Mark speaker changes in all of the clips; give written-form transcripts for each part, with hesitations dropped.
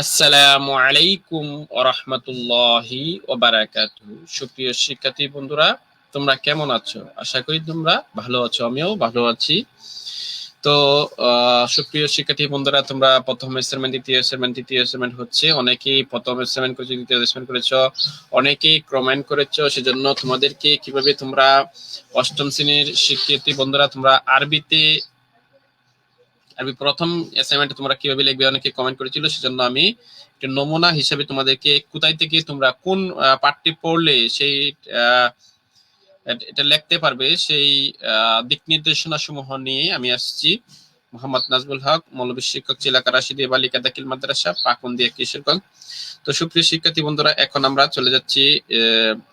Speaker 1: আসসালামু আলাইকুম ওয়া রাহমাতুল্লাহি ওয়া বারাকাতুহু। সুপ্রিয় শিক্ষার্থী বন্ধুরা, তোমরা কেমন আছো? আশা করি তোমরা ভালো আছো, আমিও ভালো আছি। তো সুপ্রিয় শিক্ষার্থী বন্ধুরা, তোমরা প্রথম অ্যাসাইনমেন্ট, দ্বিতীয় অ্যাসাইনমেন্ট, তৃতীয় অ্যাসাইনমেন্ট হচ্ছে। অনেকেই প্রথম অ্যাসাইনমেন্ট করেছো, দ্বিতীয় অ্যাসাইনমেন্ট করেছো, অনেকেই কমেন্ট করেছো। সেজন্য তোমাদেরকে কিভাবে তোমরা অষ্টম শ্রেণীর শিক্ষার্থী বন্ধুরা তোমরা আরবি প্রথম অ্যাসাইনমেন্টে তোমরা কিভাবে লিখবে অনেকে কমেন্ট করেছিল। সেজন্য আমি একটা নমুনা হিসেবে তোমাদেরকে কোথায় থেকে তোমরা কোন পাঠটি পড়লে সেই এটা লিখতে পারবে সেই দিক নির্দেশনা সমূহ নিয়ে আমি আসছি। মোহাম্মদ নাজবুল হক, মৌলভী শিক্ষক, চিলাকা রাশিদী বালিকা দাখিল মাদ্রাসা, পাকুন্দিয়া, কিশোরগঞ্জ। তো সুপ্রিয় শিক্ষার্থী বন্ধুরা, এখন আমরা চলে যাচ্ছি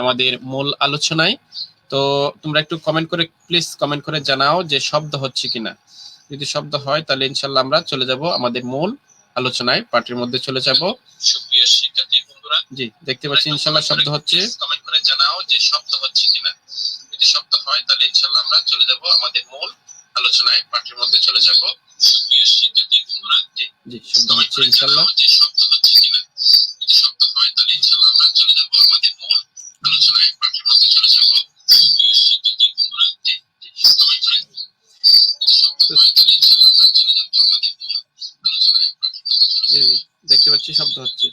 Speaker 1: আমাদের মূল আলোচনায়। তো তোমরা একটু কমেন্ট করে প্লিজ কমেন্ট করে জানাও যে শব্দ হচ্ছে কিনা। যদি শব্দ হয় তাহলে ইনশাল্লাহ আমরা চলে যাব আমাদের মূল আলোচনায়, পাঠের মধ্যে চলে যাব। সুপ্রিয় শিক্ষার্থী বন্ধুরা, জি দেখতে পাচ্ছি ইনশাল্লাহ শব্দ হচ্ছে। কমেন্ট করে জানাও যে শব্দ হচ্ছে কিনা। যদি শব্দ হয় তাহলে ইনশাল্লাহ আমরা চলে যাব আমাদের মূল আলোচনায়, পাঠের মধ্যে চলে যাব। সুপ্রিয় শিক্ষার্থী বন্ধুরা, জি জি শব্দ হচ্ছে ইনশাল্লাহ। যে শব্দ হচ্ছে কিনা। যদি শব্দ হয় তাহলে ইনশাল্লাহ আমরা চলে যাব আমাদের মূল আলোচনায়, পাঠের মধ্যে চলে যাব। সুপ্রিয় শিক্ষার্থী বন্ধুরা, জি জি শব্দ হচ্ছে। দেখতে পাচ্ছি শব্দ হচ্ছে।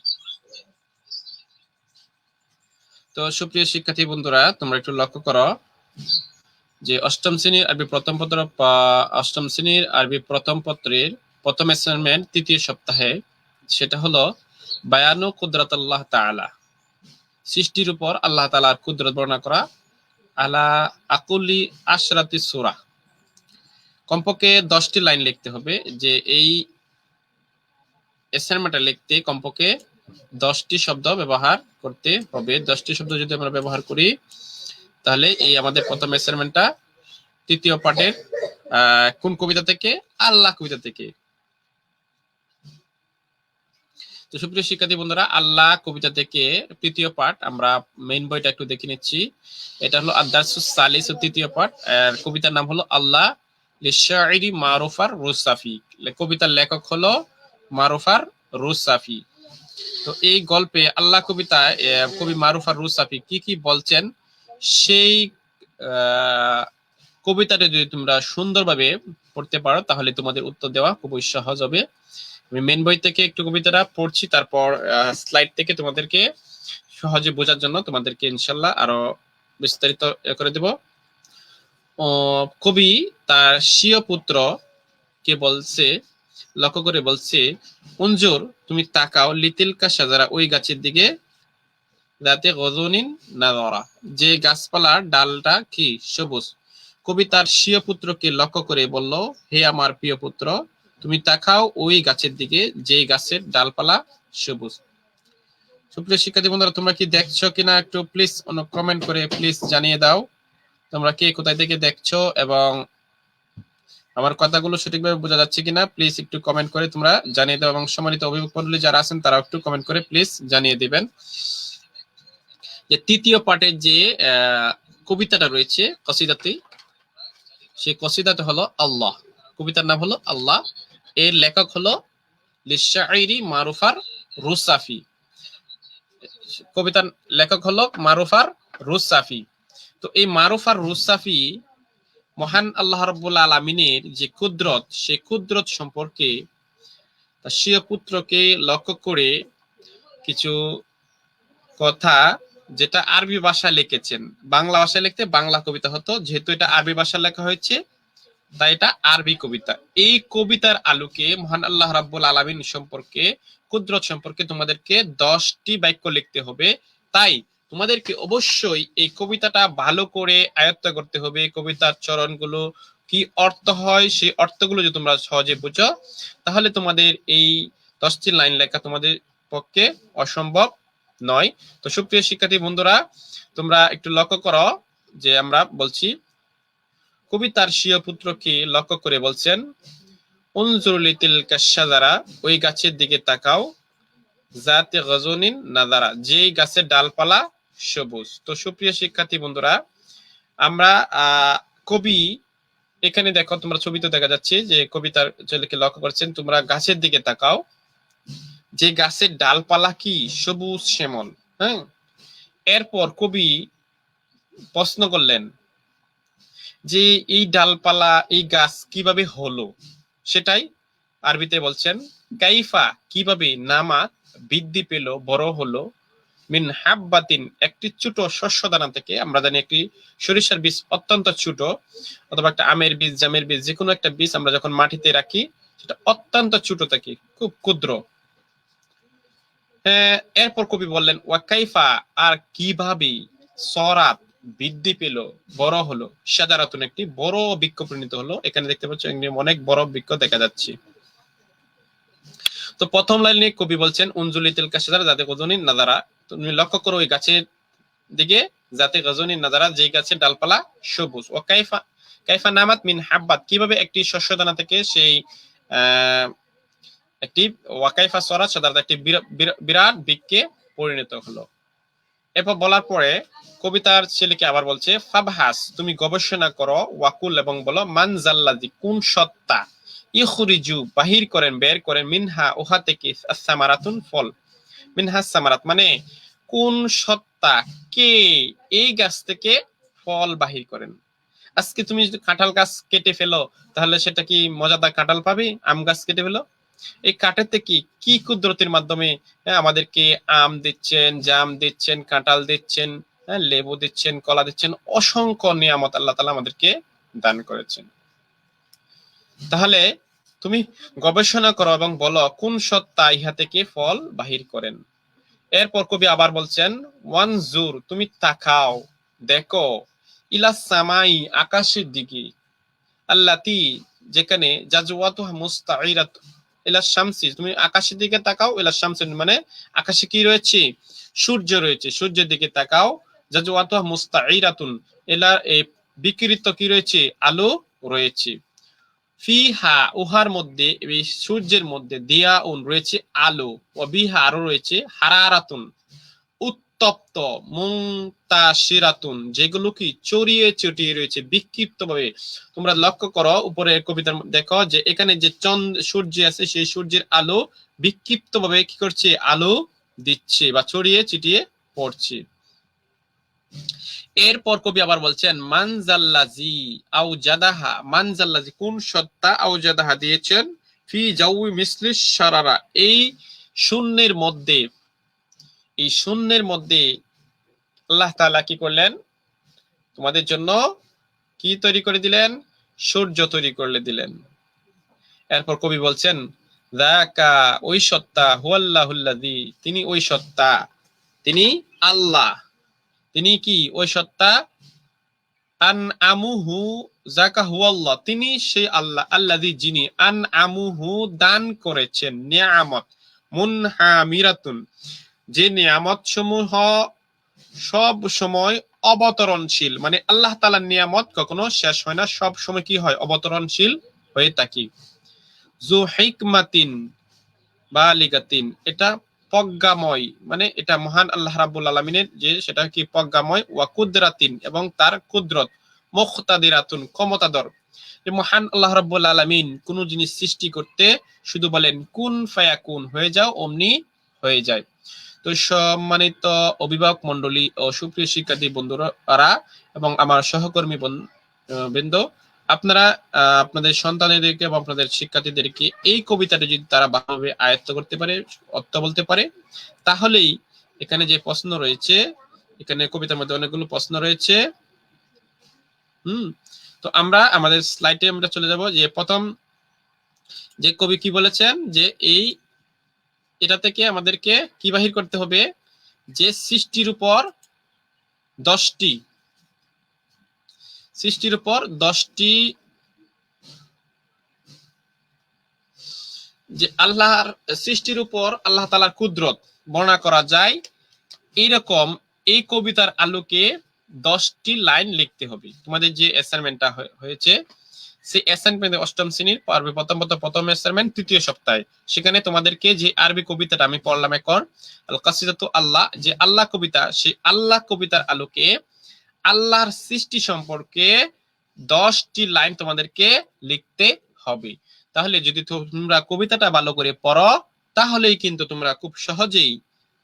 Speaker 1: তো সুপ্রিয় শিক্ষার্থী বন্ধুরা, তোমরা একটু লক্ষ্য করো যে অষ্টম শ্রেণীর আরবি প্রথম পত্রের প্রথম অ্যাসাইনমেন্ট তৃতীয় সপ্তাহে, সেটা হলো বায়ানু কুদরাত আল্লাহ তাআলা, সৃষ্টির উপর আল্লাহ তাআলার কুদরত বর্ণনা করা। আলা আকুলি আশরাতি সূরা, কমপক্ষে 10টি লাইন লিখতে হবে। যে এই অ্যাসাইনমেন্টটা লিখতে কমপক্ষে 10টি শব্দ ব্যবহার করতে হবে। 10টি শব্দ যদি আমরা ব্যবহার করি তাহলে এই আমাদের প্রথম অ্যাসাইনমেন্টটা তৃতীয় পাঠের কোন কবিতা থেকে? আল্লাহ কবিতা থেকে। তো সুপ্রিয় শিক্ষার্থী বন্ধুরা, আল্লাহ কবিতা থেকে তৃতীয় পাঠ আমরা মেইন বইটা একটু দেখে নিচ্ছি। এটা হলো আদ-দারসুস সালিস, তৃতীয় পাঠ। কবিতার নাম হলো আল্লাহ লিশ-শাইরি মারুফার রুসাফি। কবিতার লেখক হলো মারুফার রুসাফি। তো এই গল্পে আল্লাহ কবিতায় কবি মারুফার রুসাফি কি কি বলছেন, সেই কবিতাটা যদি তোমরা সুন্দরভাবে পড়তে পারো তাহলে তোমাদের উত্তর দেওয়া খুবই সহজ হবে। আমি মেন বই থেকে একটু কবিতাটা পড়ছি, তারপর স্লাইড থেকে তোমাদেরকে সহজে বোঝার জন্য তোমাদেরকে ইনশাল্লাহ আরো বিস্তারিত করে দেব। কবি তার স্বীয় পুত্র কে বলছে, লক্ষ্য করে বলছে, উনজুর তুমি তাকাও, লিতিলকা সাজারা ওই গাছের দিকে, যাতে গজনিন নাযরা যে গাছপালার ডালটা কি সবুজ। কবি তার স্বীয় পুত্রকে লক্ষ্য করে বলল, হে আমার প্রিয় পুত্র, তুমি তাকাও ওই গাছের দিকে যে গাছের ডালপালা সবুজ। সুপ্রিয় শিক্ষার্থী বন্ধুরা, তোমরা কি দেখছো কিনা একটু প্লিজ কমেন্ট করে প্লিজ জানিয়ে দাও তোমরা কে কোথায় থেকে দেখছো এবং আমার কথাগুলো সঠিকভাবে বোঝা যাচ্ছে কিনা। প্লিজ একটু কমেন্ট করে তোমরা জানিয়ে দাও এবং সম্মানিত অভিভাবক মণ্ডলী যারা আছেন তারা একটু কমেন্ট করে প্লিজ জানিয়ে দিবেন। যে তৃতীয় পার্টের যে কবিতাটা রয়েছে কসিদাতে, সেই কসিদাটা হলো আল্লাহ, কবিতার নাম হলো আল্লাহ, এর লেখক হলো লিশ-শাইরি মারুফার রুসাফি। কবিতার লেখক হলো মারুফার রুসাফি। তো এই মারুফার রুসাফি মহান আল্লাহ রাব্বুল আলামিনের যে কুদরত, সেই কুদরত সম্পর্কে তার স্বীয় পুত্রকে লক্ষ্য করে কিছু কথা, যেটা আরবি ভাষায় লিখেছেন, বাংলা ভাষায় লিখতে বাংলা কবিতা হতো, যেহেতু এটা আরবি ভাষায় লেখা হয়েছে তাই এটা আরবি কবিতা। এই কবিতার আলোকে মহান আল্লাহ রাব্বুল আলামিন সম্পর্কে, কুদরত সম্পর্কে তোমাদেরকে 10টি বাক্য লিখতে হবে। তাই তোমাদেরকে অবশ্যই এই কবিতাটা ভালো করে আয়ত্ত করতে হবে। কবিতার চরণগুলো কি অর্থ হয়, সেই অর্থগুলো যদি তোমরা সহজে বুঝো তাহলে তোমাদের এই 10টি লাইন লেখা তোমাদের পক্ষে অসম্ভব নয়। তো সুপ্রিয় শিক্ষার্থী বন্ধুরা, তোমরা একটু লক্ষ্য করো যে আমরা বলছি, কবি তার স্বীয় পুত্রকে লক্ষ্য করে বলছেন, উনজুর লিতিলকা শাজারা ওই গাছের দিকে তাকাও, যাতে গজনিন নাযারা যেই গাছের ডালপালা সবুজ। তো সুপ্রিয় শিক্ষার্থী বন্ধুরা, আমরা কবি এখানে দেখো, তোমরা ছবিতে দেখা যাচ্ছে যে কবিতার ছেলেকে লক্ষ্য করছেন, তোমরা গাছের দিকে তাকাও, যে গাছের ডালপালা কি সবুজ শ্যামল। হ্যাঁ, এরপর কবি প্রশ্ন করলেন যে এই ডালপালা এই গাছ কিভাবে হলো, সেটাই আরবিতে বলছেন কাইফা কিভাবে, নামা বৃদ্ধি পেল, বড় হলো, মিন হাব্বাতিন একটি ছোট শস্য দানা থেকে। আমরা জানি একটি সরিষার বীজ অত্যন্ত ছোট, অথবা একটা আমের বীজ, জামের বীজ, যে কোনো একটা বীজ আমরা যখন মাটিতে রাখি সেটা অত্যন্ত ছোট থাকে, খুব ক্ষুদ্র। এরপর কবি বললেন ওয়াকাইফা আর কিভাবে, সরাত বৃদ্ধি পেল, বড় হলো, সাজারাতুন একটি বড় বৃক্ষ পরিণত হলো। এখানে দেখতে পাচ্ছ অনেক বড় বৃক্ষ দেখা যাচ্ছে। তো প্রথম লাইনে কবি বলছেন উনজুলিতিল কাশাজার যাতে গজনী নাজারা, তুমি লক্ষ্য করো ওই গাছের দিকে, যাতে গজনী নাজারা, যে গাছের ডালপালা সবুজ। ও কাইফা কাইফা নামাত মিন হাব্বাত কিভাবে একটি শস্যদানা থেকে সেই একটি ওয়াকাইফা সরাত সাধারণত একটি বিরাট বৃক্ষে পরিণত হলো। এরপর বলার পরে কবিতার ছেলেকে আবার বলছে ফাবহাস তুমি গবেষণা করো, ওয়াকুল এবং বলো, মান জাল্লাজি কোন সত্তা, ইখরিজু বাহির করেন, বের করেন, মিনহা উহা থেকে, সামারাতুন ফল, মিনহা সামারাত মানে কোন সত্তা, কে এই গাছ থেকে ফল বাহির করেন। আজকে তুমি যদি কাঁঠাল গাছ কেটে ফেলো তাহলে সেটা কি মজাদার কাঁঠাল পাবে? আম গাছ কেটে ফেলো, এই কাঠেতে কি কি কুদরতির মাধ্যমে আমাদেরকে আম দিচ্ছেন, জাম দিচ্ছেন, কাঁঠাল দিচ্ছেন, লেবু দিচ্ছেন, কলা দিচ্ছেন, অসংখ্য নিয়ামত আল্লাহ তাআলা আমাদেরকে দান করেছেন। তাহলে তুমি গবেষণা করো এবং বলো কোন সত্তা ইহা থেকে ফল বাহির করেন। এরপর কবি আবার বলছেন ওয়ানজুর তুমি তাকাও, দেখো, ইলা সামাই আকাশের দিকে, আল্লাতি যেখানে জাজওয়াতুহা মুস্তাইরাত ইলা শামসি তুমি আকাশের দিকে তাকাও, ইলা শামসি মানে আকাশে কি রয়েছে, সূর্য রয়েছে, সূর্যের দিকে তাকাও, জাজওয়াতুহা মুস্তাইরাতুন ইলা বিকিরিত কি রয়েছে, আলো রয়েছে, ফিহা উহার মধ্যে, এই সূর্যের মধ্যে, দিয়াউন রয়েছে আলো, ও বিহা আরো রয়েছে হারারাতুন উত্তপ্ত, মুনতাশিরাতুন যেগুলো কি ছড়িয়ে ছিটিয়ে রয়েছে বিক্ষিপ্ত ভাবে। তোমরা লক্ষ্য করো উপরে কবিতার দেখো যে এখানে যে সূর্য আছে সেই সূর্যের আলো বিক্ষিপ্ত ভাবে কি করছে, আলো দিচ্ছে বা ছড়িয়ে ছিটিয়ে পড়ছে। এরপর কবি আবার বলছেন মানজাল্লাজি আও জাদাহা, মানজাল্লাজি কোন সত্তা, আও জাদাহা দিয়েছেন, ফি জাউই মিসলিস সারারা এই শূন্যের মধ্যে, এই শূন্যের মধ্যে আল্লাহ তাআলা কি করলেন, তোমাদের জন্য কি তৈরি করে দিলেন, সূর্য তৈরি করে দিলেন। এরপর কবি বলছেন যাকা ওই সত্তা, হুয়াল্লাহুল্লাযী তিনি ওই সত্তা, তিনি আল্লাহ, তিনি কি ওই সত্তা, আন আমুহু যাকা হুয়াল্লাহ তিনি সেই আল্লাহ, আল্লাযী যিনি, আন আমুহু দান করেছেন, নিয়ামত, মুনহামিরাতুন যে নিয়ামত সমূহ সব সময় অবতরণশীল, মানে আল্লাহ তাআলার নিয়ামত কখনো শেষ হয় না, সব সময় কি হয়, অবতরণশীল হয়ে থাকে। যু হিকমাতিন বালিগাতিন এটা প্রজ্ঞাময়, মানে এটা মহান আল্লাহ রাব্বুল আলামিনের যে সেটা কি প্রজ্ঞাময়, ওয়া কুদরাতিন এবং তার কুদরত, মুখতাদিরাতুন ক্ষমতাধর। যে মহান আল্লাহ রাব্বুল আলামিন কোন জিনিস সৃষ্টি করতে শুধু বলেন কুন ফায়াকুন হয়ে যাও, অমনি হয়ে যায়। তো সম্মানিত অভিভাবক মন্ডলী ও সুপ্রিয় শিক্ষার্থী বন্ধুরা এবং আমার সহকর্মী বৃন্দ, আপনারা আপনাদের সন্তানেদেরকে এবং আপনাদের শিক্ষার্থীদেরকে এই কবিতাটা যদি তারা ভালোভাবে আয়ত্ত করতে পারে, অর্থ বলতে পারে, তাহলেই এখানে যে প্রশ্ন রয়েছে, এখানে কবিতার মধ্যে অনেকগুলো প্রশ্ন রয়েছে। তো আমরা আমাদের স্লাইডে আমরা চলে যাব যে প্রথম যে কবি কি বলেছেন যে এই এটা থেকে আমাদেরকে কি বাহির করতে হবে, যে সৃষ্টির উপর 10টি, সৃষ্টির উপর 10টি যে আল্লাহর সৃষ্টির উপর আল্লাহ তাআলার কুদরত বর্ণনা করা যায়, এইরকম এই কবিতার আলোকে 10টি লাইন লিখতে হবে। তোমাদের যে অ্যাসাইনমেন্টটা হয়েছে সেই অ্যাসাইনমেন্ট 8ম শ্রেণীর পর্বে প্রথম অ্যাসাইনমেন্ট 3য় সপ্তাহে, সেখানে তোমাদেরকে যে আরবি কবিতাটা আমি পড়লাম এখন আল কাসিদাতু আল্লাহ, যে আল্লাহ কবিতা, সেই আল্লাহ কবিতার আলোকে আল্লাহর সৃষ্টি সম্পর্কে 10টি লাইন তোমাদেরকে লিখতে হবে। তাহলে যদি তোমরা কবিতাটা ভালো করে পড়ো তাহলেই কিন্তু তোমরা খুব সহজেই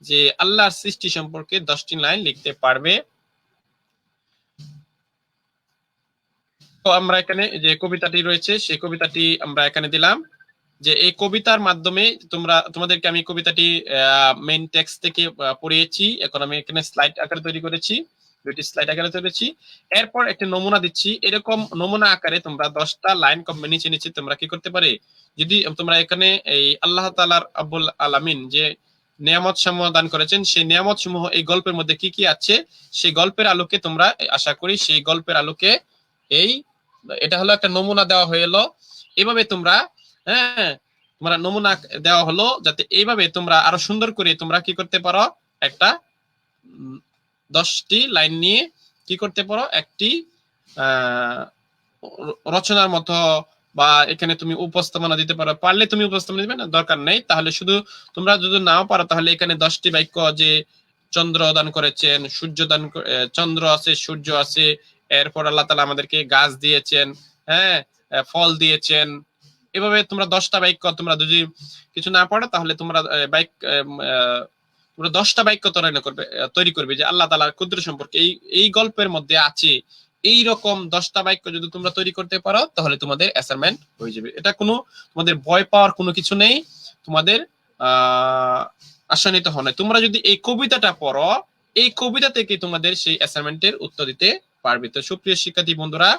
Speaker 1: যে আল্লাহর সৃষ্টি সম্পর্কে 10টি লাইন লিখতে পারবে। তো আমরা এখানে যে কবিতাটি রয়েছে সেই কবিতাটি আমরা এখানে দিলাম, যে এই কবিতার মাধ্যমে তোমাদেরকে আমি কবিতাটি মেইন টেক্সট থেকে পড়িয়েছি। এখন আমি এখানে স্লাইড আকারে তৈরি করেছি, 2টি স্লাইড আকারে তৈরি করেছি। এরপর একটা নমুনা দিচ্ছি, এরকম নমুনা আকারে তোমরা 10টা লাইন নিচে নিচে তোমরা কি করতে পারে, যদি তোমরা এখানে এই আল্লাহ তাআলার আব্বুল আলামিন যে নিয়ামত সমূহ দান করেছেন, সেই নিয়ামত সমূহ এই গল্পের মধ্যে কি কি আছে, সেই গল্পের আলোকে তোমরা আশা করি সেই গল্পের আলোকে এই এটা হলো একটা নমুনা দেওয়া হয়ে এলো। এভাবে তোমরা হ্যাঁ তোমরা নমুনা দেওয়া হলো, যাতে এইভাবে তোমরা আরো সুন্দর করে তোমরা কি করতে পারো, একটা 10টি লাইন নিয়ে কি করতে পারো, একটি রচনার মতো বা এখানে তুমি উপস্থাপনা দিতে পারো। পারলে তুমি উপস্থাপনা দিবে না, দরকার নেই। তাহলে শুধু তোমরা যদি নাও পারো তাহলে এখানে 10টি বাক্য, যে চন্দ্র দান করেছেন, সূর্য দান, চন্দ্র আছে, সূর্য আছে, এরপর আল্লাহ তাআলা আমাদেরকে গাছ দিয়েছেন, হ্যাঁ ফল দিয়েছেন, এভাবে তোমরা 10টা বাক্য, তোমরা যদি কিছু না পারো তাহলে তোমরা তোমরা 10টা বাক্য তৈরি করবে যে আল্লাহ তাআলার কুদরত সম্পর্কে এই গল্পের মধ্যে আছে। এই রকম 10টা বাক্য যদি তোমরা তৈরি করতে পারো তাহলে তোমাদের অ্যাসাইনমেন্ট হয়ে যাবে। এটা কোনো তোমাদের ভয় পাওয়ার কোনো কিছু নেই, তোমাদের আশান্বিত হওয়া নয়। তোমরা যদি এই কবিতাটা পড়ো, এই কবিতা থেকে তোমাদের সেই অ্যাসাইনমেন্টের উত্তর দিতে পারবে। তো সুপ্রিয় শিক্ষার্থী বন্ধুরা,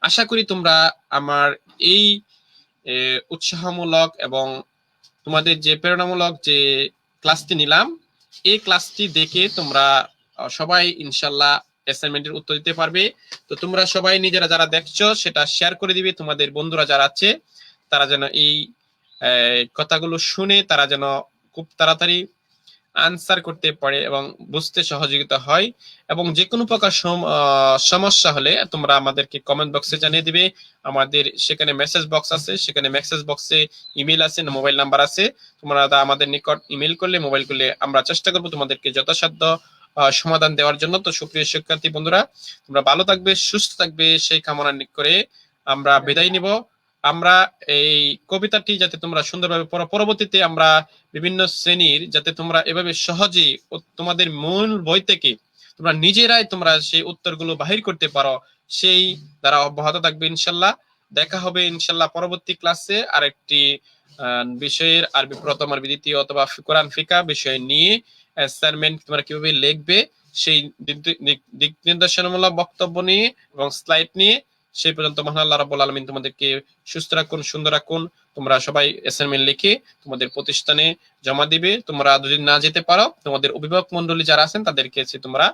Speaker 1: আশা করি তোমরা আমার এই উৎসাহমূলক এবং তোমাদের যে প্রেরণামূলক যে ক্লাসটি নিলাম, এই ক্লাসটি দেখে তোমরা সবাই ইনশাল্লাহ অ্যাসাইনমেন্টের উত্তর দিতে পারবে। তো তোমরা সবাই নিজেরা যারা দেখছো সেটা শেয়ার করে দিবে, তোমাদের বন্ধুরা যারা আছে তারা যেন এই কথাগুলো শুনে তারা যেন খুব তাড়াতাড়ি আনসার করতে পারে এবং বুঝতে সহযোগিতা হয়। এবং যে কোনো প্রকার সমস্যা হলে তোমরা আমাদেরকে কমেন্ট বক্সে জানিয়ে দিবে। আমাদের সেখানে মেসেজ বক্স আছে, সেখানে মেসেজ বক্সে ইমেল আছে, মোবাইল নাম্বার আছে। তোমরা আমাদের নিকট ইমেল করলে, মোবাইল করলে আমরা চেষ্টা করবো তোমাদেরকে যথাসাধ্য সমাধান দেওয়ার জন্য। তো সুপ্রিয় শিক্ষার্থী বন্ধুরা, তোমরা ভালো থাকবে, সুস্থ থাকবে সেই কামনা করে আমরা বিদায় নিব। আমরা এই কবিতাটি যাতে তোমরা সুন্দরভাবে পড়ো, পরবর্তীতে আমরা বিভিন্ন শ্রেণীর যাতে তোমরা এভাবে সহজেই তোমাদের মূল বই থেকে তোমরা নিজেরাই তোমরা সেই উত্তরগুলো বাহির করতে পারো, সেই দ্বারা অব্যাহত থাকবে ইনশাল্লাহ। দেখা হবে ইনশাল্লাহ পরবর্তী ক্লাসে আরেকটি বিষয়ের আরবি প্রথম, আরবি দ্বিতীয় অথবা কোরআন ফিকা বিষয় নিয়ে অ্যাসাইনমেন্ট তোমরা কিভাবে লিখবে সেই দিক নির্দেশনামূলক বক্তব্য নিয়ে এবং স্লাইড নিয়ে। সেই পর্যন্ত মহান আল্লাহ রাব্বুল আলামিন তোমাদেরকে সুস্থ রাখুন, সুন্দর রাখুন। তোমরা সবাই অ্যাসাইনমেন্ট লিখে তোমাদের প্রতিষ্ঠানে জমা দিবে। তোমরা যদি না যেতে পারো, তোমাদের অভিভাবক মন্ডলী যারা আছেন তাদেরকে তোমরা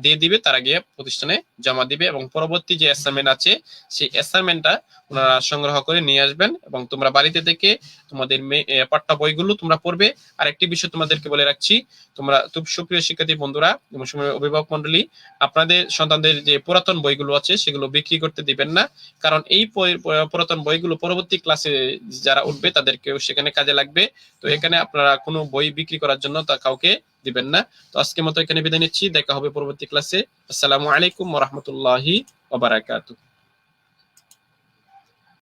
Speaker 1: দিয়ে দিবে, তারা গিয়ে প্রতিষ্ঠানে জমা দিবে এবং পরবর্তী যে অ্যাসাইনমেন্ট আছে সেই অ্যাসাইনমেন্টটা ওনারা সংগ্রহ করে নিয়ে আসবেন এবং তোমরা বাড়িতে থেকে তোমাদের পাঠ্য বইগুলো তোমরা পড়বে। আর একটি বিষয় তোমাদেরকে বলে রাখছি, তোমরা খুব সুপ্রিয় শিক্ষার্থী বন্ধুরা এবং অভিভাবক মন্ডলী, আপনাদের সন্তানদের যে পুরাতন বইগুলো আছে সেগুলো বিক্রি করতে দিবেন না, কারণ এই পুরাতন বইগুলো পরবর্তী ক্লাসে যারা উঠবে তাদেরকেও সেখানে কাজে লাগবে। তো এখানে আপনারা কোনো বই বিক্রি করার জন্য তা কাউকে দিবেন না। তো আজকের মতো এখানে বিদায় নিচ্ছি, দেখা হবে পরবর্তী ক্লাসে। আসসালামু আলাইকুম ওয়া রাহমাতুল্লাহি ওয়া বারাকাতুহু।